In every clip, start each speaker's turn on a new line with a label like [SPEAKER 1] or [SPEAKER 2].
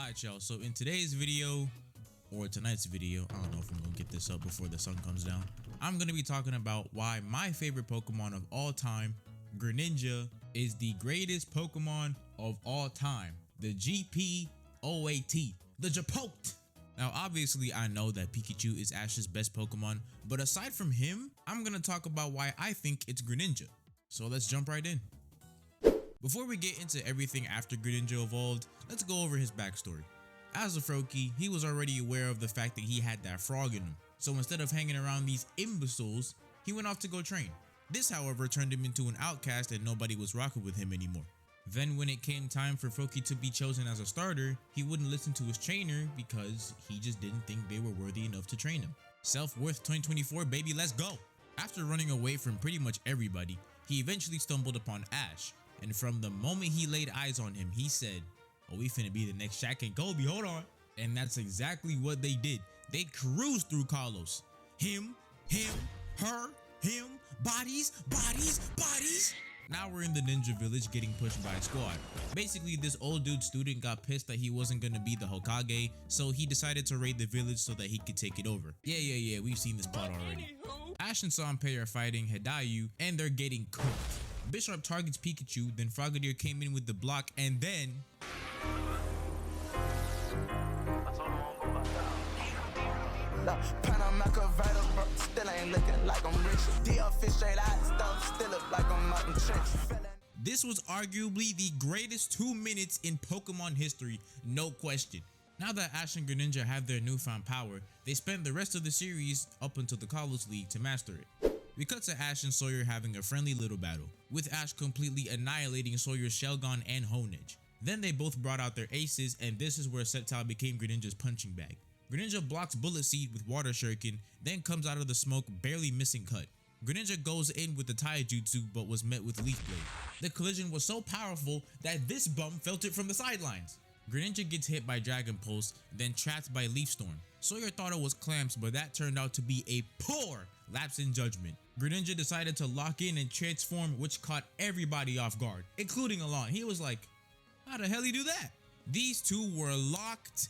[SPEAKER 1] Alright y'all, so in today's video, or tonight's video, I don't know if I'm gonna get this up before the sun comes down, I'm gonna be talking about why my favorite Pokemon of all time, Greninja, is the greatest Pokemon of all time. The GPOAT, the Japote. Now obviously I know that Pikachu is Ash's best Pokemon, but aside from him, I'm gonna talk about why I think it's Greninja. So let's jump right in. Before we get into everything after Greninja evolved, let's go over his backstory. As a Froakie, he was already aware of the fact that he had that frog in him, so instead of hanging around these imbeciles, he went off to go train. This however turned him into an outcast and nobody was rocking with him anymore. Then when it came time for Froakie to be chosen as a starter, he wouldn't listen to his trainer because he just didn't think they were worthy enough to train him. Self-worth 2024 baby, let's go! After running away from pretty much everybody, he eventually stumbled upon Ash. And from the moment he laid eyes on him, he said, "Oh, we finna be the next Shaq and Kobe, hold on." And that's exactly what they did. They cruised through Kalos. Him, her, him, bodies. Now we're in the Ninja Village getting pushed by a squad. Basically, this old dude student got pissed that he wasn't gonna be the Hokage, so he decided to raid the village so that he could take it over. Yeah, we've seen this plot already. Ash and Sanpei are fighting Hidayu, and they're getting cooked. Bisharp targets Pikachu, then Frogadier came in with the block, and then this was arguably the greatest 2 minutes in Pokemon history, no question. Now that Ash and Greninja have their newfound power, they spent the rest of the series up until the Kalos League to master it. We cut to Ash and Sawyer having a friendly little battle, with Ash completely annihilating Sawyer's Shelgon and Honedge. Then they both brought out their aces, and this is where Sceptile became Greninja's punching bag. Greninja blocks Bullet Seed with Water Shuriken, then comes out of the smoke barely missing Cut. Greninja goes in with the Taijutsu but was met with Leaf Blade. The collision was so powerful that this bum felt it from the sidelines. Greninja gets hit by Dragon Pulse, then trapped by Leaf Storm. Sawyer thought it was clamps, but that turned out to be a poor lapse in judgment. Greninja decided to lock in and transform, which caught everybody off guard, including Alon. He was like, how the hell you do that? These two were locked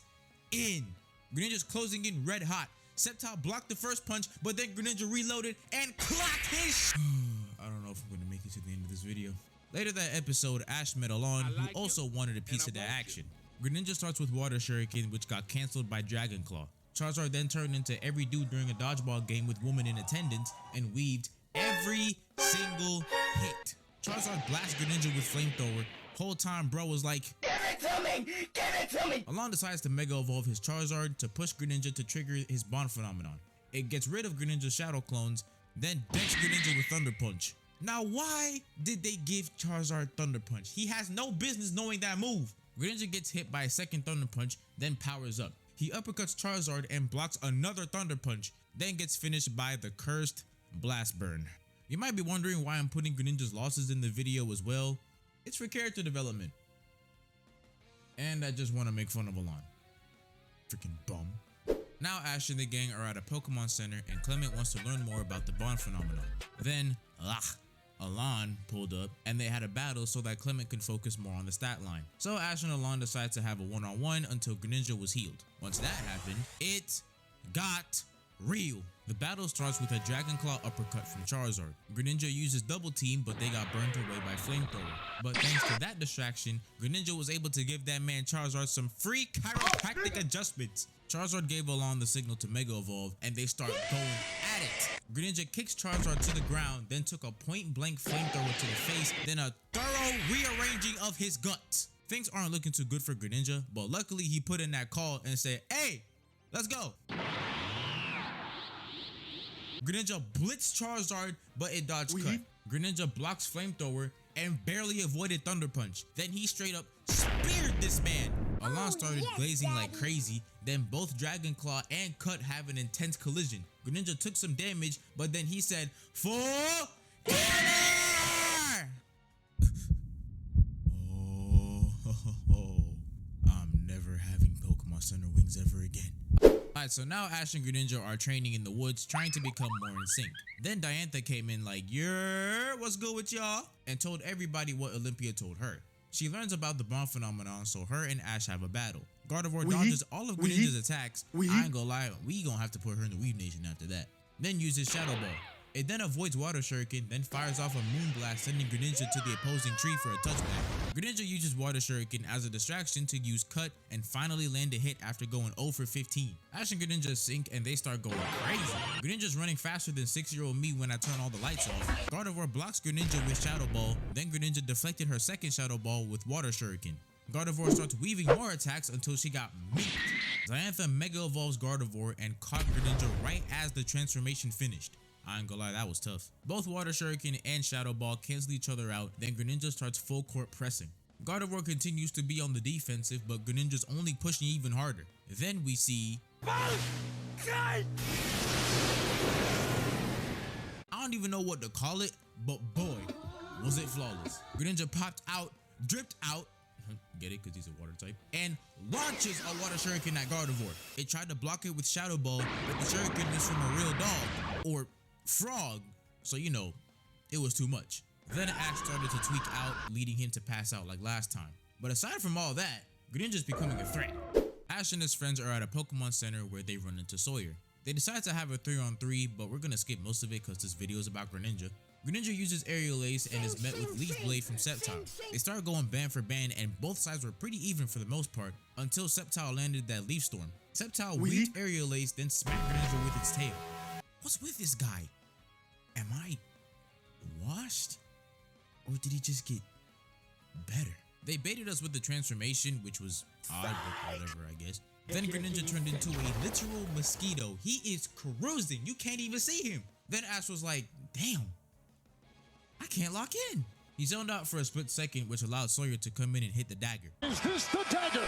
[SPEAKER 1] in. Greninja's closing in red hot. Sceptile blocked the first punch, but then Greninja reloaded and clocked his I don't know if I'm gonna make it to the end of this video. Later that episode, Ash met Alon, who also wanted a piece of that action. Greninja starts with Water Shuriken, which got cancelled by Dragon Claw. Charizard then turned into every dude during a dodgeball game with women in attendance and weaved every single hit. Charizard blasts Greninja with Flamethrower. Whole time bro was like, "Give it to me! Alon decides to Mega Evolve his Charizard to push Greninja to trigger his Bond phenomenon. It gets rid of Greninja's Shadow Clones, then decks Greninja with Thunder Punch. Now why did they give Charizard Thunder Punch? He has no business knowing that move. Greninja gets hit by a second Thunder Punch, then powers up. He uppercuts Charizard and blocks another Thunder Punch, then gets finished by the cursed Blast Burn. You might be wondering why I'm putting Greninja's losses in the video as well. It's for character development. And I just want to make fun of Alon. Freaking bum. Now Ash and the gang are at a Pokemon Center and Clement wants to learn more about the Bond phenomenon. Then, Alon pulled up and they had a battle so that Clement could focus more on the stat line. So Ash and Alon decided to have a one-on-one until Greninja was healed. Once that happened, it got real. The battle starts with a Dragon Claw uppercut from Charizard. Greninja uses Double Team, but they got burnt away by Flamethrower. But thanks to that distraction, Greninja was able to give that man Charizard some free chiropractic adjustments. Charizard gave Alon the signal to Mega Evolve, and they start going at it. Greninja kicks Charizard to the ground, then took a point-blank Flamethrower to the face, then a thorough rearranging of his guts. Things aren't looking too good for Greninja, but luckily he put in that call and said, "Hey, let's go." Greninja blitzed Charizard, but it dodged Cut. Greninja blocks Flamethrower and barely avoided Thunder Punch. Then he straight up speared this man. Alon started glazing like crazy, then both Dragon Claw and Cut have an intense collision. Greninja took some damage, but then he said, "For dinner!" I'm never having Pokemon Center wings ever again. Alright, so now Ash and Greninja are training in the woods, trying to become more in sync. Then Diantha came in like, "Yeah, what's good with y'all?" and told everybody what Olympia told her. She learns about the Bond phenomenon, so her and Ash have a battle. Gardevoir dodges all of Greninja's attacks. I ain't gonna lie, we gonna have to put her in the Weave Nation after that. Then uses Shadow Ball. It then avoids Water Shuriken, then fires off a Moon Blast, sending Greninja to the opposing tree for a touchback. Greninja uses Water Shuriken as a distraction to use Cut and finally land a hit after going 0 for 15. Ash and Greninja sync and they start going crazy. Greninja's running faster than 6-year-old me when I turn all the lights off. Gardevoir blocks Greninja with Shadow Ball, then Greninja deflected her second Shadow Ball with Water Shuriken. Gardevoir starts weaving more attacks until she got meat. Diantha Mega Evolves Gardevoir and caught Greninja right as the transformation finished. I ain't gonna lie, that was tough. Both Water Shuriken and Shadow Ball cancel each other out, then Greninja starts full court pressing. Gardevoir continues to be on the defensive, but Greninja's only pushing even harder. Then we see... I don't even know what to call it, but boy, was it flawless. Greninja popped out, dripped out, get it because he's a water type, and launches a Water Shuriken at Gardevoir. It tried to block it with Shadow Ball, but the Shuriken is from a real dog, or frog, so you know, it was too much. Then Ash started to tweak out, leading him to pass out like last time. But aside from all that, Greninja's becoming a threat. Ash and his friends are at a Pokemon Center where they run into Sawyer. They decide to have a 3-on-3, but we're gonna skip most of it because this video is about Greninja. Greninja uses Aerial Ace and is met with Leaf Blade from Sceptile. They started going band for band and both sides were pretty even for the most part until Sceptile landed that Leaf Storm. Sceptile weaved Aerial Ace, then smacked Greninja with its tail. What's with this guy? Am I washed? Or did he just get better? They baited us with the transformation, which was odd, but whatever, I guess. Then Greninja turned into a literal mosquito. He is cruising. You can't even see him. Then Ash was like, damn, I can't lock in. He zoned out for a split second, which allowed Sawyer to come in and hit the dagger.
[SPEAKER 2] Is this the dagger?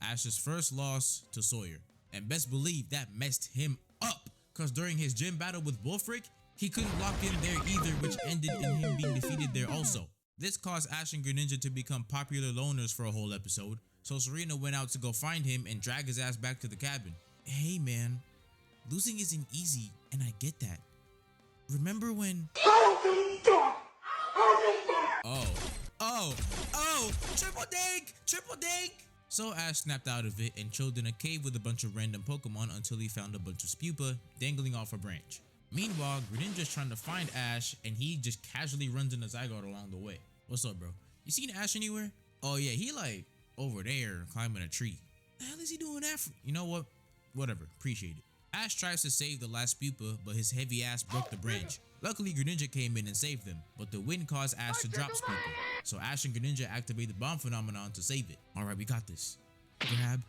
[SPEAKER 1] Ash's first loss to Sawyer. And best believe that messed him up, because during his gym battle with Wulfric, he couldn't lock in there either, which ended in him being defeated there also. This caused Ash and Greninja to become popular loners for a whole episode, so Serena went out to go find him and drag his ass back to the cabin. Hey man, losing isn't easy, and I get that. Remember when... Oh, triple dink! Triple dink! So Ash snapped out of it and chilled in a cave with a bunch of random Pokemon until he found a bunch of Spupa dangling off a branch. Meanwhile, Greninja's trying to find Ash and he just casually runs into Zygarde along the way. What's up, bro? You seen Ash anywhere? Oh yeah, he like over there climbing a tree. The hell is he doing that for? You know what? Whatever, appreciate it. Ash tries to save the last Spupa, but his heavy ass broke the branch. Luckily, Greninja came in and saved them, but the wind caused Ash to drop Spupa. So Ash and Greninja activate the bomb phenomenon to save it. Alright, we got this. Grab,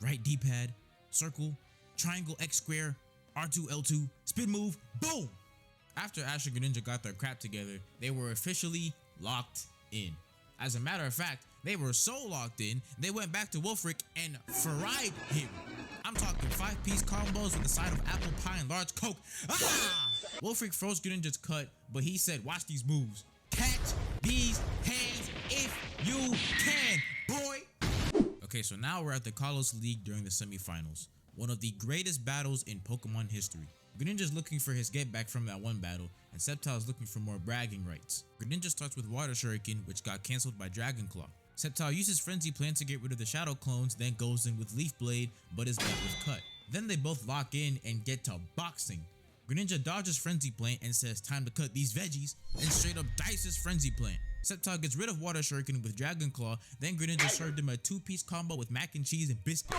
[SPEAKER 1] right D-pad, circle, triangle X square, R2, L2, spin move, boom! After Ash and Greninja got their crap together, they were officially locked in. As a matter of fact, they were so locked in, they went back to Wulfric and fried him. I'm talking 5-piece combos with a side of apple pie and large coke. Ah! Wulfric froze Greninja's cut, but he said, watch these moves. Catch these hands if you can, boy! Okay, so now we're at the Kalos League during the semifinals. One of the greatest battles in Pokemon history. Greninja's looking for his get back from that one battle, and Sceptile's looking for more bragging rights. Greninja starts with Water Shuriken, which got cancelled by Dragon Claw. Sceptile uses Frenzy Plant to get rid of the Shadow Clones, then goes in with Leaf Blade, but is met with Cut. Then they both lock in and get to boxing. Greninja dodges Frenzy Plant and says time to cut these veggies, and straight up dices Frenzy Plant. Sceptile gets rid of Water Shuriken with Dragon Claw, then Greninja served him a 2-piece combo with mac and cheese and biscuit.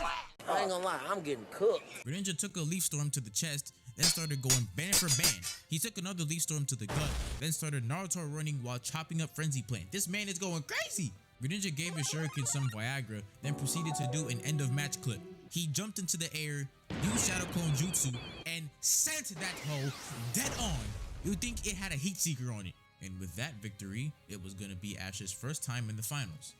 [SPEAKER 3] I ain't gonna lie, I'm getting cooked.
[SPEAKER 1] Greninja took a Leaf Storm to the chest, then started going band for band. He took another Leaf Storm to the gut, then started Naruto running while chopping up Frenzy Plant. This man is going crazy! Greninja gave his Shuriken some Viagra, then proceeded to do an end of match clip. He jumped into the air, used Shadow Clone Jutsu, and sent that hoe dead on. You'd think it had a heat seeker on it. And with that victory, it was gonna be Ash's first time in the finals.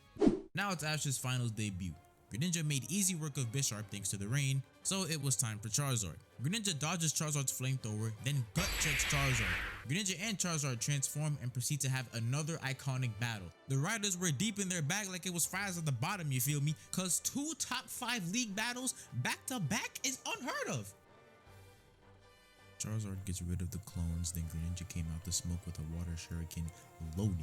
[SPEAKER 1] Now it's Ash's finals debut. Greninja made easy work of Bisharp thanks to the rain, so it was time for Charizard. Greninja dodges Charizard's flamethrower, then gut checks Charizard. Greninja and Charizard transform and proceed to have another iconic battle. The riders were deep in their bag like it was fries at the bottom, you feel me? Cause 2 top 5 league battles back to back is unheard of. Charizard gets rid of the clones, then Greninja came out the smoke with a Water Shuriken loaded.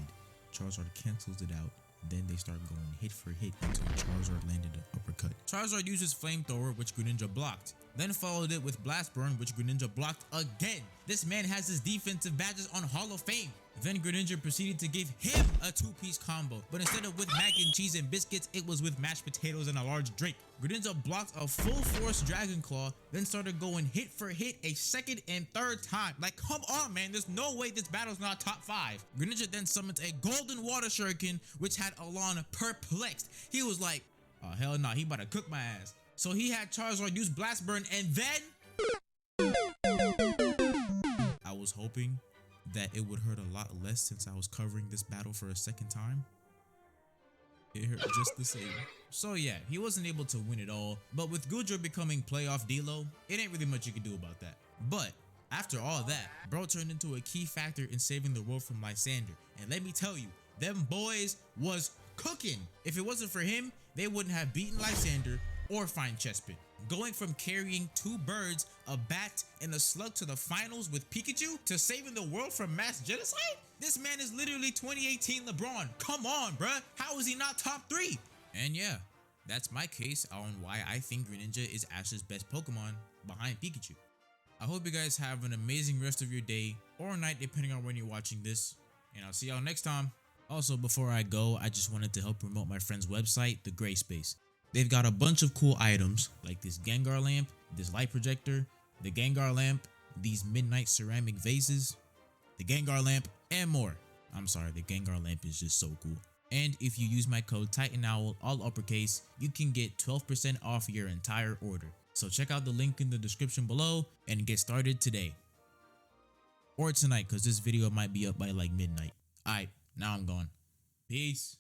[SPEAKER 1] Charizard cancels it out, Then they start going hit for hit until Charizard landed an uppercut. Charizard uses Flamethrower, which Greninja blocked. Then followed it with Blast Burn, which Greninja blocked again. This man has his defensive badges on Hall of Fame. Then Greninja proceeded to give him a two-piece combo, but instead of with mac and cheese and biscuits, it was with mashed potatoes and a large drink. Greninja blocked a full force Dragon Claw, then started going hit for hit a second and third time. Like, come on, man, there's no way this battle's not top 5. Greninja then summons a Golden Water Shuriken, which had Alon perplexed. He was like, oh, hell no, he about to cook my ass. So he had Charizard use Blast Burn, and then I was hoping that it would hurt a lot less since I was covering this battle for a second time. It hurt just the same. So yeah, he wasn't able to win it all, but with Goodra becoming playoff D-Lo, it ain't really much you can do about that. But after all that, bro turned into a key factor in saving the world from Lysander, and let me tell you, them boys was cooking. If it wasn't for him, they wouldn't have beaten Lysander or Fine Chespin. Going from carrying 2 birds, a bat, and a slug to the finals with Pikachu to saving the world from mass genocide? This man is literally 2018 LeBron. Come on, bruh. How is he not top 3? And yeah, that's my case on why I think Greninja is Ash's best Pokemon behind Pikachu. I hope you guys have an amazing rest of your day or night depending on when you're watching this, and I'll see y'all next time. Also, before I go, I just wanted to help promote my friend's website, The Gray Space. They've got a bunch of cool items like this Gengar lamp, this light projector, the Gengar lamp, these midnight ceramic vases, the Gengar lamp, and more. I'm sorry, the Gengar lamp is just so cool. And if you use my code TitanOwl, all uppercase, you can get 12% off your entire order. So check out the link in the description below and get started today. Or tonight, because this video might be up by like midnight. Alright, now I'm gone. Peace.